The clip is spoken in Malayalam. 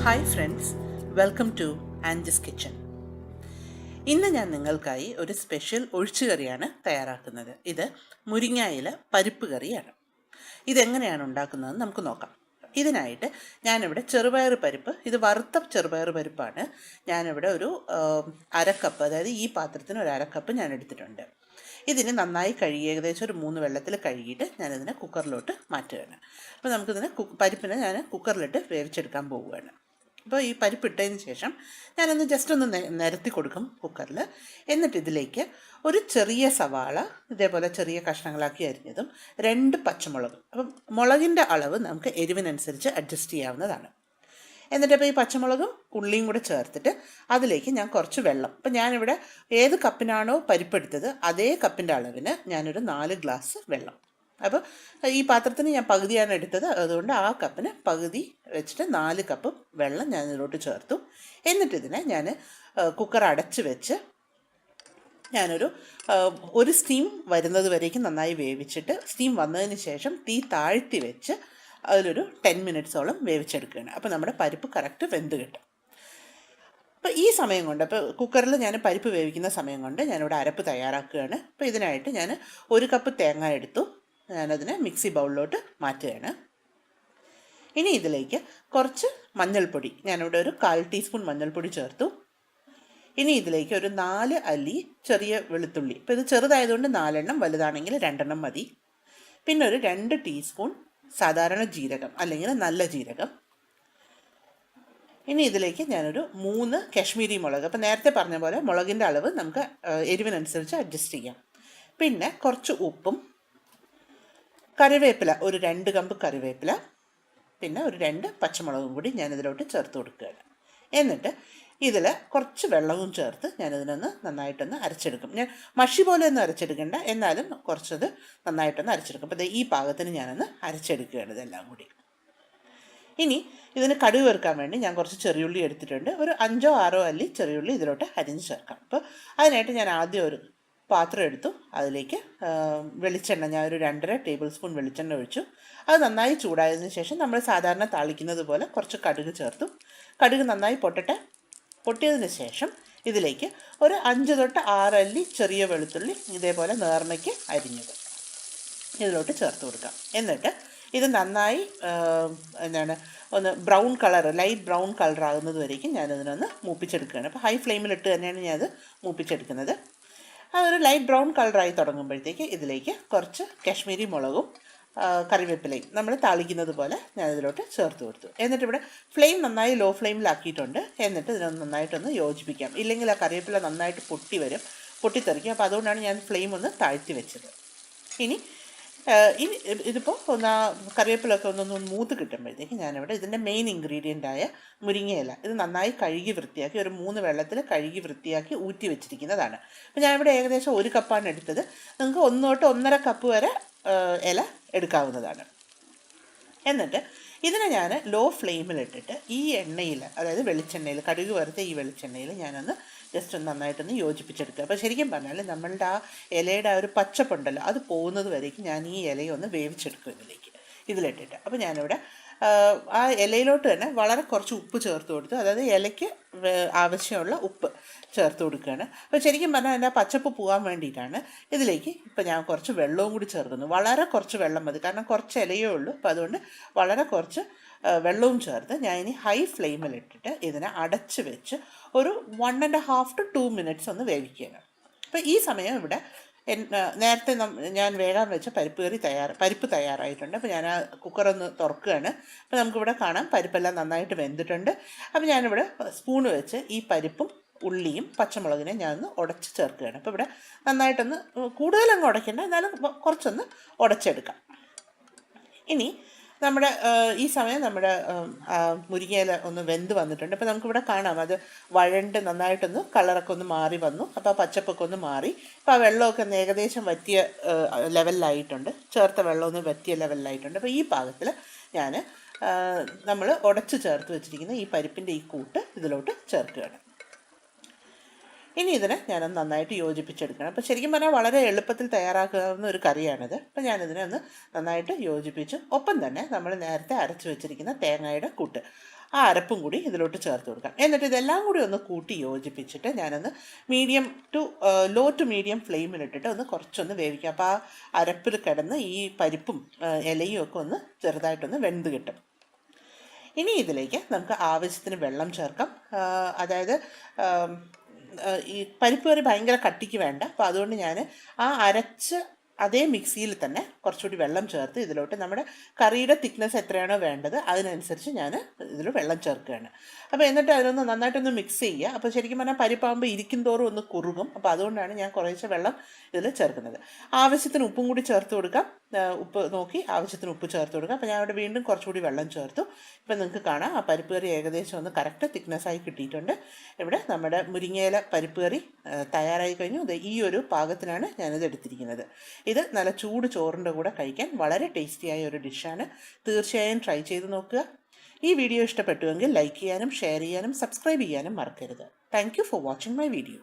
Hi friends, welcome to Angie's kitchen. ഇന്ന് ഞാൻ നിങ്ങൾക്കായി ഒരു സ്പെഷ്യൽ ഒഴിച്ചുകറിയാണ് തയ്യാറാക്കുന്നത്. ഇത് മുരിങ്ങയില പരിപ്പ് കറിയാണ്. ഇതെങ്ങനെയാണ് ഉണ്ടാക്കുന്നതെന്ന് നമുക്ക് നോക്കാം. ഇതിനായിട്ട് ഞാനിവിടെ ചെറുപയർ പരിപ്പ്, ഇത് വറുത്ത ചെറുപയർ പരിപ്പാണ്. ഞാനിവിടെ ഒരു അരക്കപ്പ്, അതായത് ഈ പാത്രത്തിന് ഒരു അരക്കപ്പ് ഞാൻ എടുത്തിട്ടുണ്ട്. ഇതിന് നന്നായി കഴുകി ഏകദേശം ഒരു 3 വെള്ളത്തിൽ കഴുകിയിട്ട് ഞാനിതിനെ കുക്കറിലോട്ട് മാറ്റുകയാണ്. അപ്പോൾ നമുക്കിതിനെ പരിപ്പിനെ ഞാൻ കുക്കറിലിട്ട് വേവിച്ചെടുക്കാൻ പോവുകയാണ്. അപ്പോൾ ഈ പരിപ്പിട്ടതിന് ശേഷം ഞാനൊന്ന് ജസ്റ്റ് ഒന്ന് നിരത്തി കൊടുക്കും കുക്കറിൽ. എന്നിട്ട് ഇതിലേക്ക് ഒരു ചെറിയ സവാള ഇതേപോലെ ചെറിയ കഷ്ണങ്ങളാക്കി അരിഞ്ഞതും 2 പച്ചമുളക്. അപ്പം മുളകിൻ്റെ അളവ് നമുക്ക് എരിവിനനുസരിച്ച് അഡ്ജസ്റ്റ് ചെയ്യാവുന്നതാണ്. എന്നിട്ട് ഇപ്പോൾ ഈ പച്ചമുളകും ഉള്ളിയും കൂടെ ചേർത്തിട്ട് അതിലേക്ക് ഞാൻ കുറച്ച് വെള്ളം, ഇപ്പം ഞാനിവിടെ ഏത് കപ്പിനാണോ പരിപ്പെടുത്തത് അതേ കപ്പിൻ്റെ അളവിന് ഞാനൊരു 4 ഗ്ലാസ് വെള്ളം. അപ്പോൾ ഈ പാത്രത്തിന് ഞാൻ പകുതിയാണ് എടുത്തത്, അതുകൊണ്ട് ആ കപ്പിന് പകുതി വെച്ചിട്ട് 4 കപ്പ് വെള്ളം ഞാൻ ഇതിലോട്ട് ചേർത്തു. എന്നിട്ട് ഇതിനെ ഞാൻ കുക്കർ അടച്ച് വെച്ച് ഒരു സ്റ്റീം വരുന്നത് വരേക്കും നന്നായി വേവിച്ചിട്ട്, സ്റ്റീം വന്നതിന് ശേഷം തീ താഴ്ത്തി വെച്ച് അതിലൊരു 10 മിനിറ്റ്സോളം വേവിച്ചെടുക്കുകയാണ്. അപ്പോൾ നമ്മുടെ പരിപ്പ് കറക്റ്റ് വെന്ത് കിട്ടും. അപ്പോൾ ഈ സമയം കൊണ്ട്, അപ്പോൾ കുക്കറിൽ ഞാൻ പരിപ്പ് വേവിക്കുന്ന സമയം കൊണ്ട് ഞാനിവിടെ അരപ്പ് തയ്യാറാക്കുകയാണ്. അപ്പോൾ ഇതിനായിട്ട് ഞാൻ 1 കപ്പ് തേങ്ങ എടുത്തു. ഞാനതിനെ മിക്സി ബൗളിലോട്ട് മാറ്റുകയാണ്. ഇനി ഇതിലേക്ക് കുറച്ച് മഞ്ഞൾപ്പൊടി, ഞാനിവിടെ ഒരു 1/4 ടീസ്പൂൺ മഞ്ഞൾപ്പൊടി ചേർത്തു. ഇനി ഇതിലേക്ക് ഒരു 4 അല്ലി ചെറിയ വെളുത്തുള്ളി, ഇപ്പോൾ ഇത് ചെറുതായതുകൊണ്ട് 4 എണ്ണം, വലുതാണെങ്കിൽ 2 എണ്ണം മതി. പിന്നെ ഒരു 2 ടീസ്പൂൺ സാധാരണ ജീരകം അല്ലെങ്കിൽ നല്ല ജീരകം. ഇനി ഇതിലേക്ക് ഞാനൊരു 3 കാശ്മീരി മുളക്, അപ്പോൾ നേരത്തെ പറഞ്ഞ പോലെ മുളകിൻ്റെ അളവ് നമുക്ക് എരിവിനനുസരിച്ച് അഡ്ജസ്റ്റ് ചെയ്യാം. പിന്നെ കുറച്ച് ഉപ്പും, കറിവേപ്പില ഒരു 2 കമ്പ് കറിവേപ്പില, പിന്നെ ഒരു 2 പച്ചമുളകും കൂടി ഞാനിതിലോട്ട് ചേർത്ത് കൊടുക്കുകയാണ്. എന്നിട്ട് ഇതിൽ കുറച്ച് വെള്ളവും ചേർത്ത് ഞാനിതിനൊന്ന് നന്നായിട്ടൊന്ന് അരച്ചെടുക്കും. ഞാൻ മഷി പോലെ ഒന്നും അരച്ചെടുക്കേണ്ട, എന്നാലും കുറച്ചത് നന്നായിട്ടൊന്ന് അരച്ചെടുക്കും. അപ്പോൾ ഈ പാകത്തിന് ഞാനൊന്ന് അരച്ചെടുക്കുകയാണ് ഇതെല്ലാം കൂടി. ഇനി ഇതിന് കടുക് വറുക്കാൻ വേണ്ടി ഞാൻ കുറച്ച് ചെറിയുള്ളി എടുത്തിട്ടുണ്ട്. ഒരു 5 or 6 അല്ലി ചെറിയുള്ളി ഇതിലോട്ട് അരിഞ്ഞ് ചേർക്കാം. അപ്പോൾ അതിനായിട്ട് ഞാൻ ആദ്യം ഒരു പാത്രം എടുത്തു. അതിലേക്ക് വെളിച്ചെണ്ണ, ഞാൻ ഒരു 2.5 ടേബിൾ സ്പൂൺ വെളിച്ചെണ്ണ ഒഴിച്ചു. അത് നന്നായി ചൂടായതിനു ശേഷം നമ്മൾ സാധാരണ താളിക്കുന്നത് പോലെ കുറച്ച് കടുക് ചേർത്തു. കടുക് നന്നായി പൊട്ടിയതിന് ശേഷം ഇതിലേക്ക് ഒരു 5 to 6 അല്ലി ചെറിയ വെളുത്തുള്ളി ഇതേപോലെ നേർമയ്ക്ക് അരിഞ്ഞത് ഇതിലോട്ട് ചേർത്ത് കൊടുക്കാം. എന്നിട്ട് ഇത് നന്നായി ഒന്ന് brown colour, light brown colour ആകുന്നത് വരേക്കും ഞാനിതിനൊന്ന് മൂപ്പിച്ചെടുക്കുകയാണ്. അപ്പോൾ ഹൈ ഫ്ലെയിമിലിട്ട് തന്നെയാണ് ഞാനത് മൂപ്പിച്ചെടുക്കുന്നത്. അതൊരു ലൈറ്റ് ബ്രൗൺ കളറായി തുടങ്ങുമ്പോഴത്തേക്ക് ഇതിലേക്ക് കുറച്ച് കാശ്മീരി മുളകും കറിവേപ്പിലയും നമ്മൾ താളിക്കുന്നത് പോലെ ഞാനിതിലോട്ട് ചേർത്ത് കൊടുത്തു. എന്നിട്ട് ഇവിടെ ഫ്ലെയിം നന്നായി ലോ ഫ്ലെയിമിലാക്കിയിട്ടുണ്ട്. എന്നിട്ട് ഇതിനൊന്ന് നന്നായിട്ടൊന്ന് യോജിപ്പിക്കാം, ഇല്ലെങ്കിൽ ആ കറിവേപ്പില നന്നായിട്ട് പൊട്ടിത്തെറിക്കും. അപ്പോൾ അതുകൊണ്ടാണ് ഞാൻ ഫ്ലെയിം ഒന്ന് താഴ്ത്തി വെച്ചത്. ഇനി ഇതിപ്പോൾ കറിവേപ്പിലൊക്കെ ഒന്നൊന്ന് മൂത്ത് കിട്ടുമ്പോഴത്തേക്ക് ഞാനിവിടെ ഇതിൻ്റെ മെയിൻ ഇൻഗ്രീഡിയൻ്റായ മുരിങ്ങയില ഇത് നന്നായി കഴുകി വൃത്തിയാക്കി ഒരു 3 വെള്ളത്തിൽ കഴുകി വൃത്തിയാക്കി ഊറ്റി വെച്ചിരിക്കുന്നതാണ്. അപ്പോൾ ഞാനിവിടെ ഏകദേശം 1 കപ്പാണ് എടുത്തത്. നിങ്ങൾക്ക് 1 to 1.5 കപ്പ് വരെ ഇല എടുക്കാവുന്നതാണ്. എന്നിട്ട് ഇതിനെ ഞാൻ ലോ ഫ്ലെയിമിലിട്ടിട്ട് ഈ എണ്ണയിൽ, അതായത് വെളിച്ചെണ്ണയിൽ, കടുക് വറുത്ത ഈ വെളിച്ചെണ്ണയിൽ ഞാനൊന്ന് ജസ്റ്റ് ഒന്ന് നന്നായിട്ടൊന്ന് യോജിപ്പിച്ചെടുക്കുക. അപ്പോൾ ശരിക്കും പറഞ്ഞാൽ നമ്മളുടെ ആ ഇലയുടെ ആ ഒരു പച്ചപ്പുണ്ടല്ലോ അത് പോകുന്നത് വരേക്കും ഞാൻ ഈ ഇലയൊന്ന് വേവിച്ചെടുക്കും ഇതിലിട്ടിട്ട്. അപ്പോൾ ഞാനിവിടെ ആ ഇലയിലോട്ട് തന്നെ വളരെ കുറച്ച് ഉപ്പ് ചേർത്ത് കൊടുത്തു, അതായത് ഇലയ്ക്ക് ആവശ്യമുള്ള ഉപ്പ് ചേർത്ത് കൊടുക്കുകയാണ്. അപ്പോൾ ശരിക്കും പറഞ്ഞാൽ അതിൻ്റെ പച്ചപ്പ് പോകാൻ വേണ്ടിയിട്ടാണ് ഇതിലേക്ക് ഇപ്പോൾ ഞാൻ കുറച്ച് വെള്ളവും കൂടി ചേർക്കുന്നു. വളരെ കുറച്ച് വെള്ളം മതി, കാരണം കുറച്ച് ഇലയേ ഉള്ളൂ. അപ്പോൾ അതുകൊണ്ട് വളരെ കുറച്ച് വെള്ളവും ചേർത്ത് ഞാൻ ഇനി ഹൈ ഫ്ലെയിമിലിട്ടിട്ട് ഇതിനെ അടച്ച് വെച്ച് ഒരു 1.5 to 2 minutes ഒന്ന് വേവിക്കുകയാണ്. അപ്പോൾ ഈ സമയം ഇവിടെ നേരത്തെ ഞാൻ വേഗം വെച്ച പരിപ്പ് തയ്യാറായിട്ടുണ്ട്. അപ്പോൾ ഞാൻ ആ കുക്കറൊന്ന് തുറക്കുകയാണ്. അപ്പോൾ നമുക്കിവിടെ കാണാം പരിപ്പെല്ലാം നന്നായിട്ട് വെന്തിട്ടുണ്ട്. അപ്പോൾ ഞാനിവിടെ സ്പൂണ് വെച്ച് ഈ പരിപ്പും ഉള്ളിയും പച്ചമുളകിനെ ഞാനൊന്ന് ഉടച്ച് ചേർക്കുകയാണ്. അപ്പോൾ ഇവിടെ നന്നായിട്ടൊന്ന് കൂടുതലങ്ങ് ഉടയ്ക്കേണ്ട, എന്നാലും കുറച്ചൊന്ന് ഉടച്ചെടുക്കാം. ഇനി ഈ സമയം നമ്മുടെ മുരിങ്ങയില ഒന്ന് വെന്ത് വന്നിട്ടുണ്ട്. അപ്പോൾ നമുക്കിവിടെ കാണാം അത് വഴണ്ട് നന്നായിട്ടൊന്ന് കളറൊക്കെ ഒന്ന് മാറി വന്നു. അപ്പോൾ ആ പച്ചപ്പൊക്കെ ഒന്ന് മാറി. അപ്പോൾ ആ വെള്ളമൊക്കെ ഏകദേശം വറ്റിയ ലെവലിലായിട്ടുണ്ട്, ചേർത്ത വെള്ളമൊന്ന് വറ്റിയ ലെവലിലായിട്ടുണ്ട്. അപ്പോൾ ഈ പാകത്തിൽ നമ്മൾ ഉടച്ച് ചേർത്ത് വെച്ചിരിക്കുന്ന ഈ പരിപ്പിൻ്റെ ഈ കൂട്ട് ഇതിലോട്ട് ചേർക്കുകയാണ്. ഇനി ഇതിനെ ഞാനൊന്ന് നന്നായിട്ട് യോജിപ്പിച്ചെടുക്കണം. അപ്പോൾ ശരിക്കും പറഞ്ഞാൽ വളരെ എളുപ്പത്തിൽ തയ്യാറാക്കാവുന്ന ഒരു കറിയാണിത്. അപ്പോൾ ഞാനിതിനെ ഒന്ന് നന്നായിട്ട് യോജിപ്പിച്ചു. ഒപ്പം തന്നെ നമ്മൾ നേരത്തെ അരച്ച് വെച്ചിരിക്കുന്ന തേങ്ങയുടെ കൂട്ട് ആ അരപ്പും കൂടി ഇതിലോട്ട് ചേർത്ത് കൊടുക്കാം. എന്നിട്ട് ഇതെല്ലാം കൂടി ഒന്ന് കൂട്ടി യോജിപ്പിച്ചിട്ട് ഞാനൊന്ന് ലോ ടു മീഡിയം ഫ്ലെയിമിലിട്ടിട്ട് കുറച്ചൊന്ന് വേവിക്കാം. അപ്പോൾ ആ അരപ്പിൽ കിടന്ന് ഈ പരിപ്പും ഇലയും ഒക്കെ ഒന്ന് ചെറുതായിട്ടൊന്ന് വെന്ത് കിട്ടും. ഇനി ഇതിലേക്ക് നമുക്ക് ആവശ്യത്തിന് വെള്ളം ചേർക്കാം. അതായത് ഈ പരിപ്പ് കറി ഭയങ്കര കട്ടിക്ക് വേണ്ട. അപ്പോൾ അതുകൊണ്ട് ഞാൻ ആ അരച്ച് അതേ മിക്സിയിൽ തന്നെ കുറച്ചുകൂടി വെള്ളം ചേർത്ത് ഇതിലോട്ട് നമ്മുടെ കറിയുടെ തിക്നെസ് എത്രയാണോ വേണ്ടത് അതിനനുസരിച്ച് ഞാൻ ഇതിൽ വെള്ളം ചേർക്കുകയാണ്. അപ്പോൾ എന്നിട്ട് അതിനൊന്ന് നന്നായിട്ടൊന്ന് മിക്സ് ചെയ്യുക. അപ്പോൾ ശരിക്കും പറഞ്ഞാൽ പരിപ്പാകുമ്പോൾ ഇരിക്കും തോറും ഒന്ന് കുറുകും. അപ്പോൾ അതുകൊണ്ടാണ് ഞാൻ കുറേശ്ശെ വെള്ളം ഇതിൽ ചേർക്കുന്നത്. ആവശ്യത്തിന് ഉപ്പും കൂടി ചേർത്ത് കൊടുക്കാം. ഉപ്പ് നോക്കി ആവശ്യത്തിന് ഉപ്പ് ചേർത്ത് കൊടുക്കാം. അപ്പോൾ ഞാൻ അവിടെ വീണ്ടും കുറച്ചുകൂടി വെള്ളം ചേർത്തു. ഇപ്പം നിങ്ങൾക്ക് കാണാം ആ പരിപ്പ് കറി ഏകദേശം ഒന്ന് കറക്റ്റ് തിക്നെസ്സായി കിട്ടിയിട്ടുണ്ട്. ഇവിടെ നമ്മുടെ മുരിങ്ങയില പരിപ്പ് കറി തയ്യാറായി കഴിഞ്ഞു. ഈ ഒരു പാകത്തിനാണ് ഞാനിത് എടുത്തിരിക്കുന്നത്. ഇത് നല്ല ചൂട് ചോറിൻ്റെ കൂടെ കഴിക്കാൻ വളരെ ടേസ്റ്റിയായ ഒരു ഡിഷാണ്. തീർച്ചയായും ട്രൈ ചെയ്ത് നോക്കുക. ഈ വീഡിയോ ഇഷ്ടപ്പെട്ടുവെങ്കിൽ ലൈക്ക് ചെയ്യാനും ഷെയർ ചെയ്യാനും സബ്സ്ക്രൈബ് ചെയ്യാനും മറക്കരുത്. Thank you for watching my video.